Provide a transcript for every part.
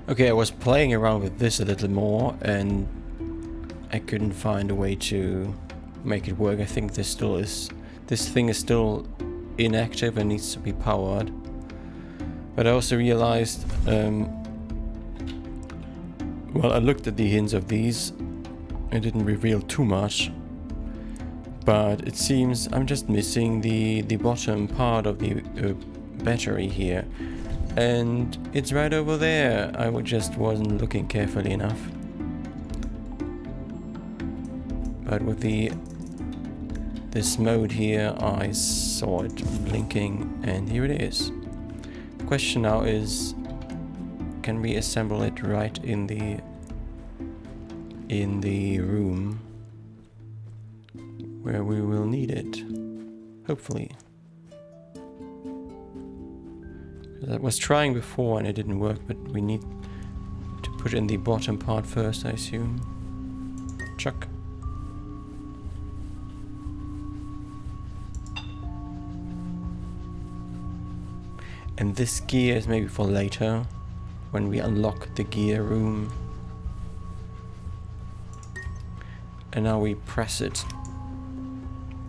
Okay, I was playing around with this a little more and I couldn't find a way to make it work. I think this thing is still inactive and needs to be powered. But I also realized, well, I looked at the hints of these. It didn't reveal too much. But it seems I'm just missing the bottom part of the battery here. And it's right over there. I just wasn't looking carefully enough. But with this mode here, I saw it blinking, and here it is. The question now is, can we assemble it right in the room where we will need it? Hopefully. I was trying before and it didn't work, but we need to put in the bottom part first, I assume. Chuck. And this gear is maybe for later, when we unlock the gear room. And now we press it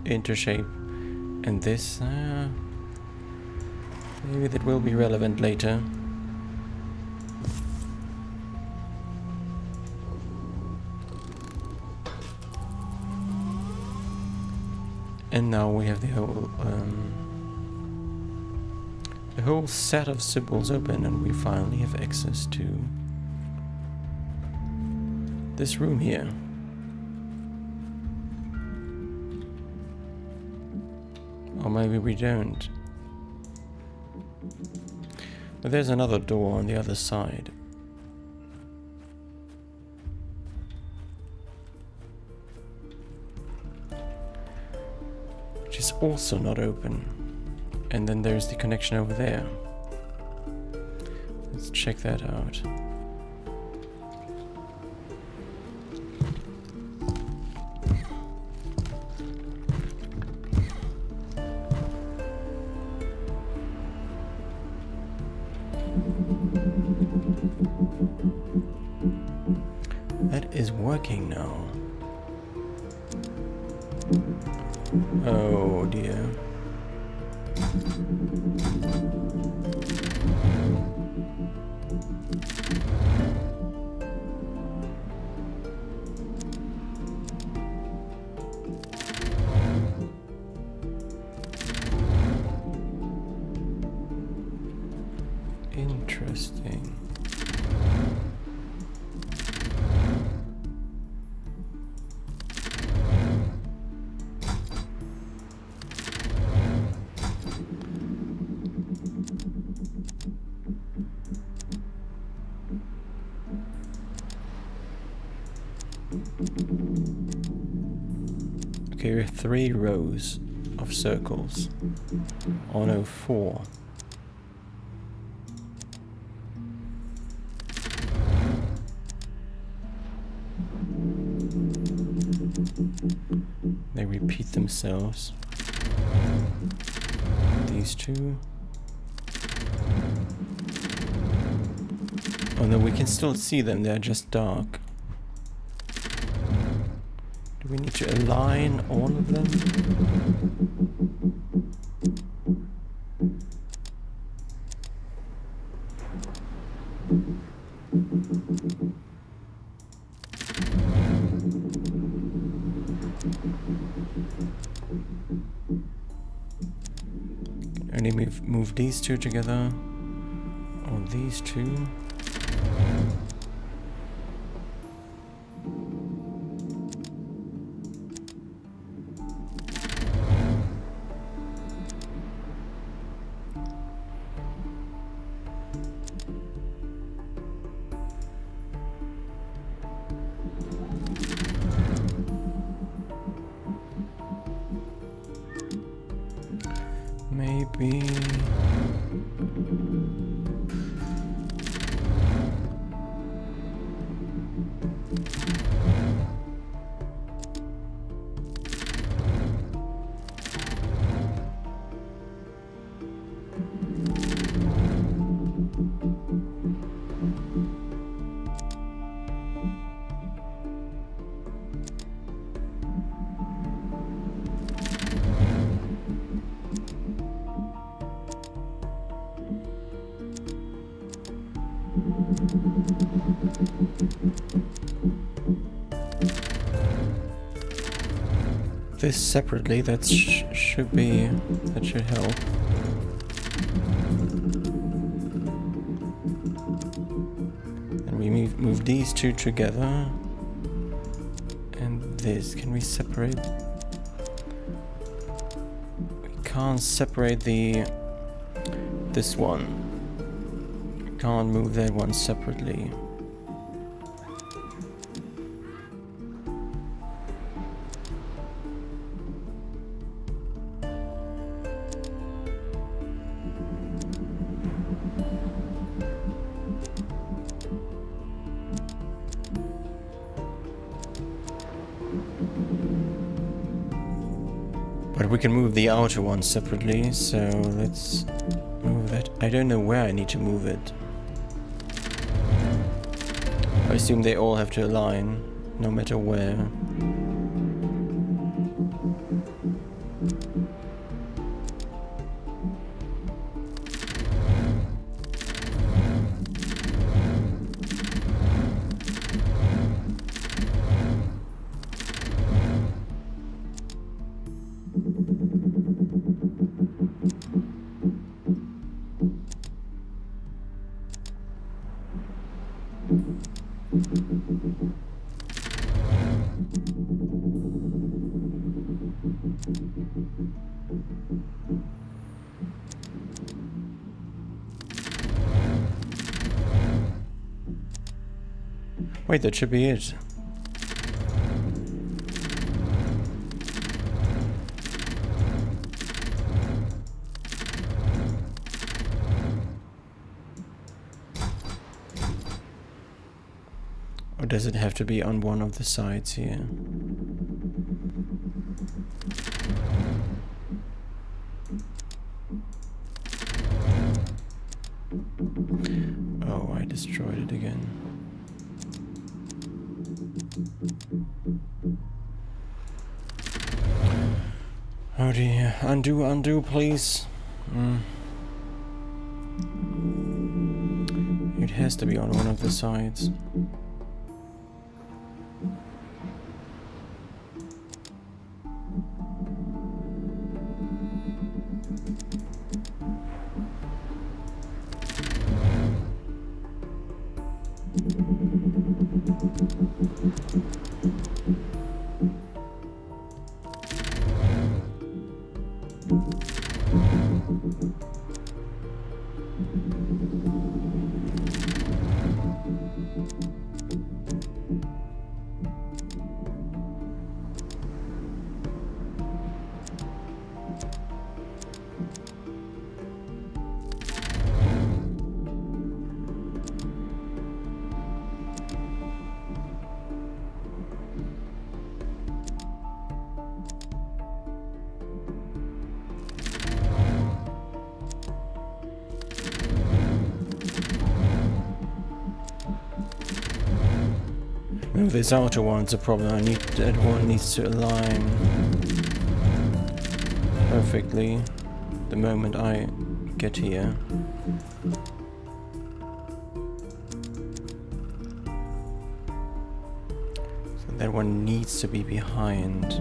into shape. And this, maybe that will be relevant later. And now we have the whole set of symbols open, and we finally have access to this room here. Or maybe we don't. But there's another door on the other side. Which is also not open. And then there's the connection over there. Let's check that out. That is working now. Oh dear. Interesting. Okay, we have 3 rows of circles. Oh no, 4. They repeat themselves. These 2. Oh no, we can still see them, they're just dark. Do we need to align all of them? Only move these 2 together, or these 2. Maybe This separately, that should help. And we move these two together. And this, can we separate? We can't separate this one. We can't move that one separately. But we can move the outer one separately, so let's move that. I don't know where I need to move it. I assume they all have to align, no matter where. Wait, that should be it. Or does it have to be on one of the sides here? Oh, I destroyed it again. Oh dear. Undo, please. It has to be on one of the sides. No, this outer one's a problem. That one needs to align perfectly the moment I get here. So that one needs to be behind.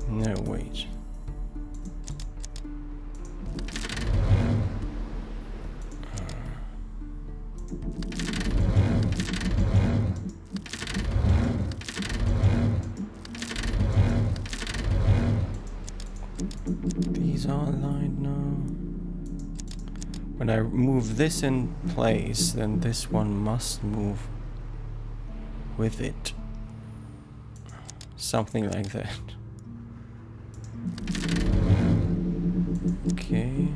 No, wait. These are aligned now. When I move this in place, then this one must move with it. Something like that. Okay.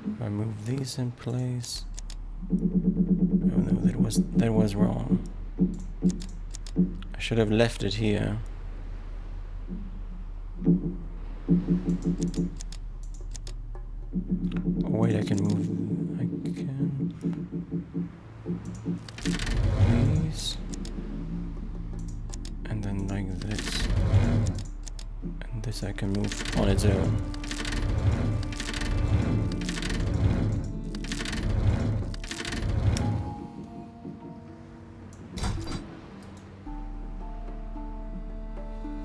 If I move these in place. Oh no, that was wrong. I should have left it here. Oh wait, I can move. I can. These. And then like this. And this I can move on its own.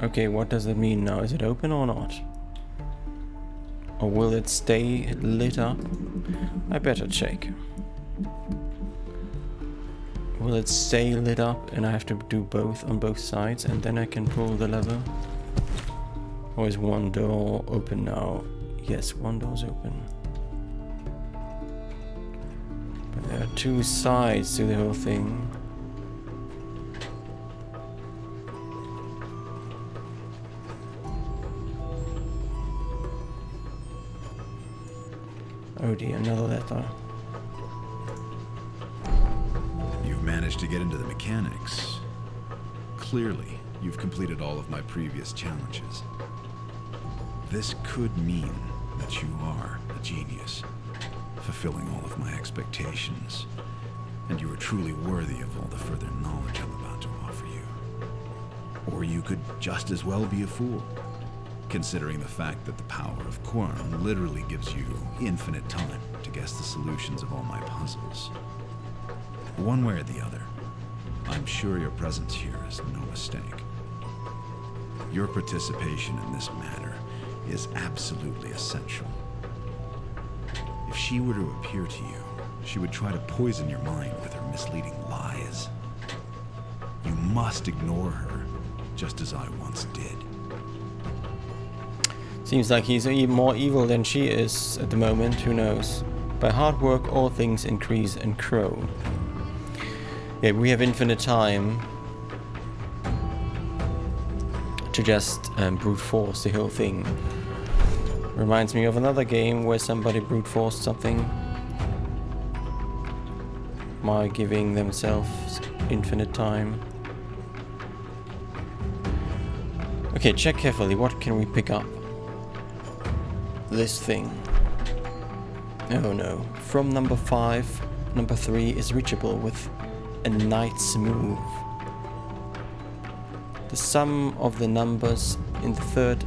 Okay, what does it mean now? Is it open or not? Or will it stay lit up? I better check. Will it stay lit up and I have to do both on both sides and then I can pull the lever? Or is one door open now? Yes, one door's open. But there are two sides to the whole thing. Oh dear, another letter. You've managed to get into the mechanics. Clearly, you've completed all of my previous challenges. This could mean that you are a genius, fulfilling all of my expectations, and you are truly worthy of all the further knowledge I'm about to offer you. Or you could just as well be a fool, considering the fact that the power of Quern literally gives you infinite time to guess the solutions of all my puzzles. One way or the other, I'm sure your presence here is no mistake. Your participation in this matter is absolutely essential. If she were to appear to you, she would try to poison your mind with her misleading lies. You must ignore her, just as I once did. Seems like he's even more evil than she is at the moment, who knows. By hard work all things increase and grow. Yeah, we have infinite time to just brute force the whole thing. Reminds me of another game where somebody brute forced something by giving themselves infinite time. Okay, check carefully, what can we pick up? This thing. Oh no. From number 5, number 3 is reachable with a knight's move. The sum of the numbers in the third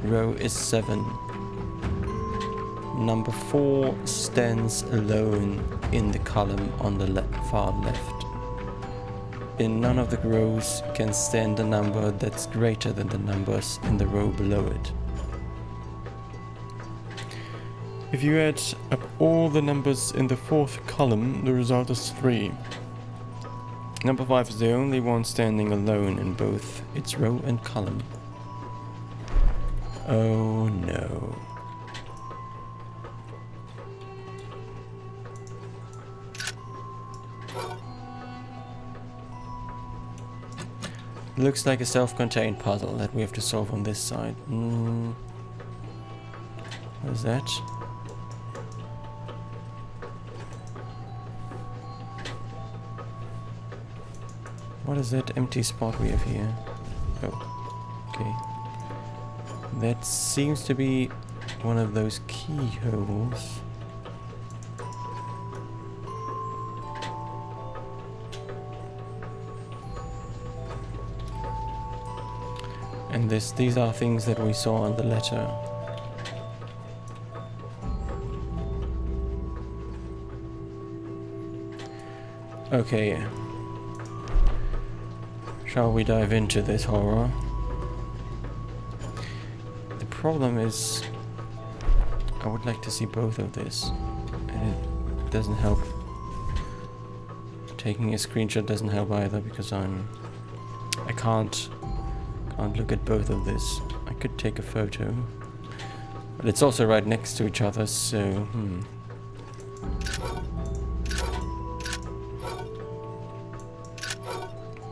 row is 7. Number 4 stands alone in the column on the far left. In none of the rows can stand a number that's greater than the numbers in the row below it. If you add up all the numbers in the 4th column, the result is 3. Number 5 is the only one standing alone in both its row and column. Oh no. Looks like a self-contained puzzle that we have to solve on this side. What is that? What is that empty spot we have here? Oh, okay. That seems to be one of those keyholes. And these are things that we saw on the letter. Okay. Shall we dive into this horror? The problem is I would like to see both of this. And it doesn't help. Taking a screenshot doesn't help either because I can't look at both of this. I could take a photo. But it's also right next to each other, so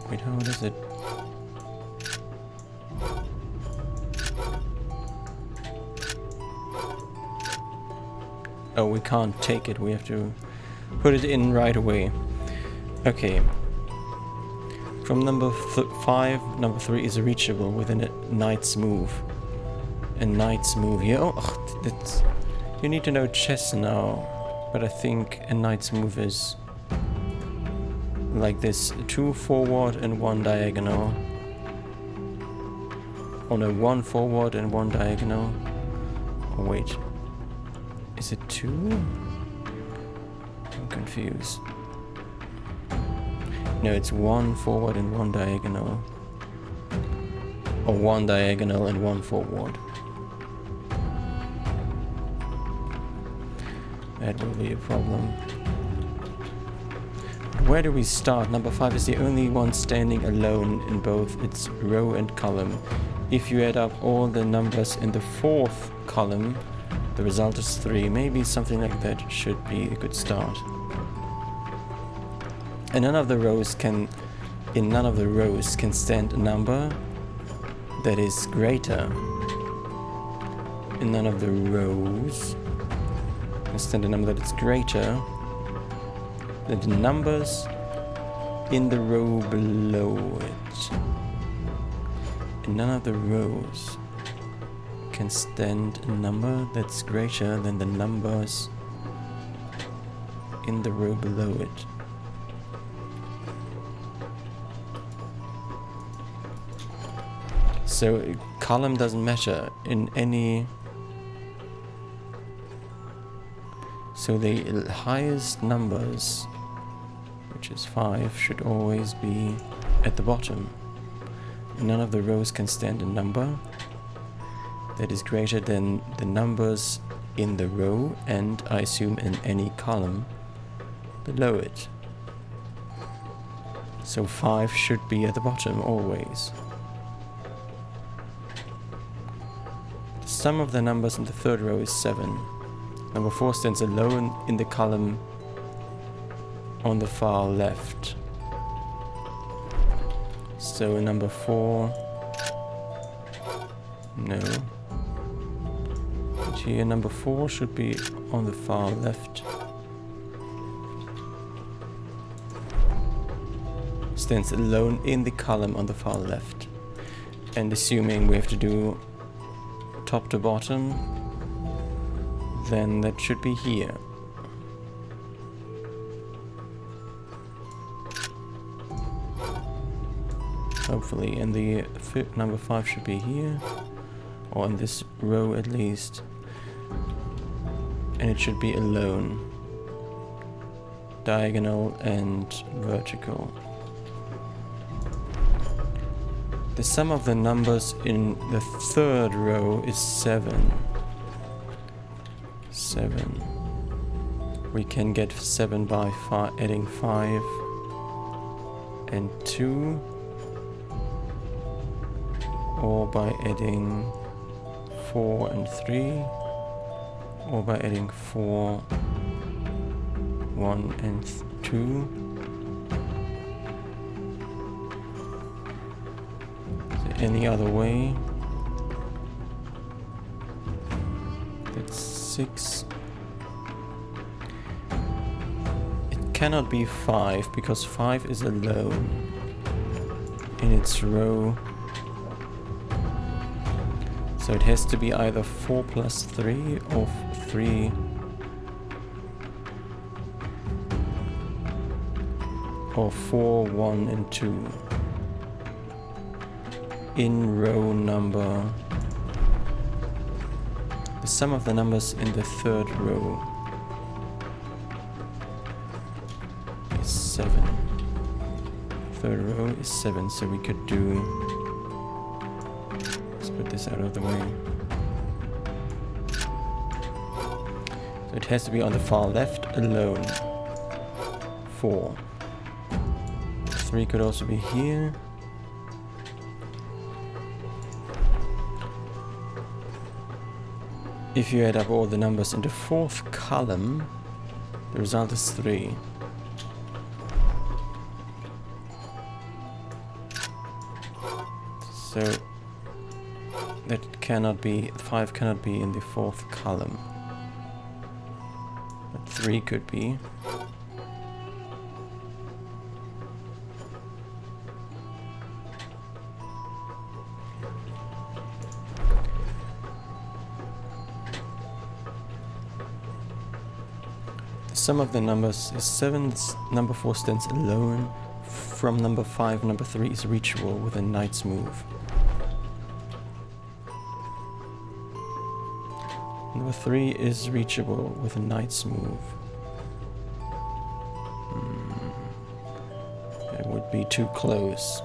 Wait, how does it? Oh, we can't take it. We have to put it in right away. Okay. From number 5, number 3 is reachable within a knight's move. A knight's move. Yeah, oh, that's, you need to know chess now. But I think a knight's move is like this: 2 forward and 1 diagonal. Oh no, 1 forward and 1 diagonal. Oh wait. Is it 2? I'm confused. No, it's 1 forward and 1 diagonal. Or 1 diagonal and 1 forward. That will be a problem. Where do we start? Number 5 is the only one standing alone in both its row and column. If you add up all the numbers in the 4th column, the result is 3. Maybe something like that should be a good start. And in none of the rows can stand a number that is greater. In none of the rows can stand a number that is greater than the numbers in the row below it. In none of the rows can stand a number that's greater than the numbers in the row below it. So column doesn't matter in any. So the highest numbers, which is 5, should always be at the bottom. None of the rows can stand a number that is greater than the numbers in the row, and I assume in any column below it. So 5 should be at the bottom always. The sum of the numbers in the 3rd row is 7. Number 4 stands alone in the column on the far left. So number 4, no. But here number 4 should be on the far left. Stands alone in the column on the far left. And assuming we have to do top to bottom, then that should be here. Hopefully, and the number 5 should be here, or in this row at least. And it should be alone, diagonal and vertical. The sum of the numbers in the 3rd row is 7. 7. We can get 7 by adding 5 and 2, or by adding 4 and 3, or by adding 4, 1 and 2. So any other way? That's 6. It cannot be 5 because 5 is alone in its row. So it has to be either 4 plus 3 or 3 or 4, 1 and 2 in row number. The sum of the numbers in the 3rd row is 7. 3rd row is 7, so we could do. Let's put this out of the way. It has to be on the far left alone. 4. 3 could also be here. If you add up all the numbers in the 4th column, the result is 3. So that cannot be, 5 cannot be in the 4th column. But 3 could be. The sum of the numbers is 7, number 4 stands alone. From number 5, number 3 is reachable with a knight's move. Number 3 is reachable with a knight's move. It would be too close.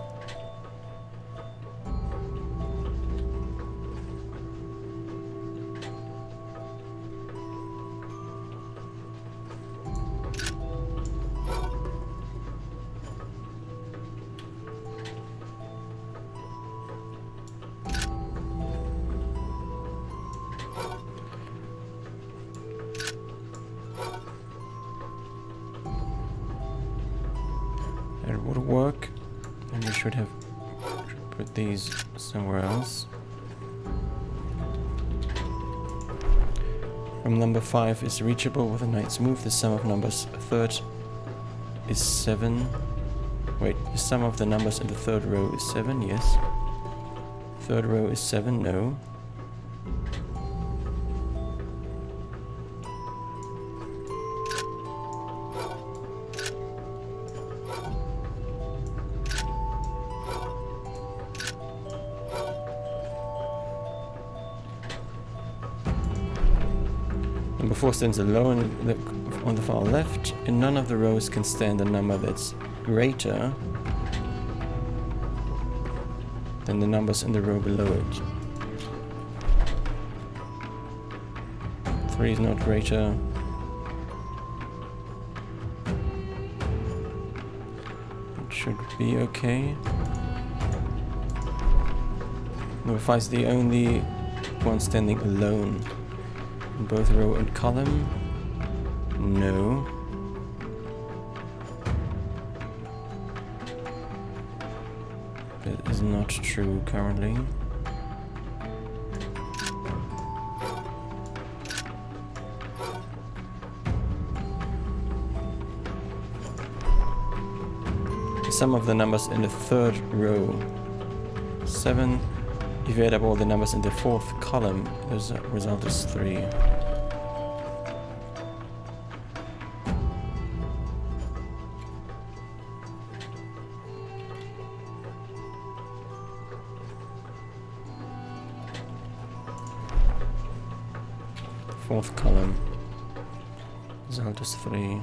It would work, and we should put these somewhere else. From number 5 is reachable with a knight's move. The sum of numbers 3rd is 7. Wait, the sum of the numbers in the 3rd row is 7, yes. 3rd row is 7, no. Number 4 stands alone on the far left. In none of the rows can stand a number that's greater than the numbers in the row below it. 3 is not greater. It should be okay. Number 5 is the only one standing alone. In both row and column? No. That is not true currently. The sum of the numbers in the 3rd row. 7. If you add up all the numbers in the 4th column, the result is 3. Fourth column, result is 3.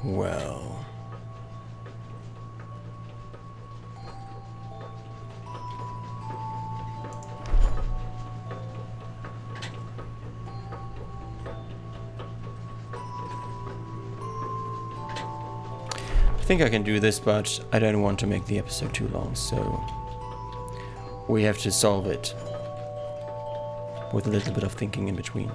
Well, I think I can do this, but I don't want to make the episode too long, so we have to solve it with a little bit of thinking in between.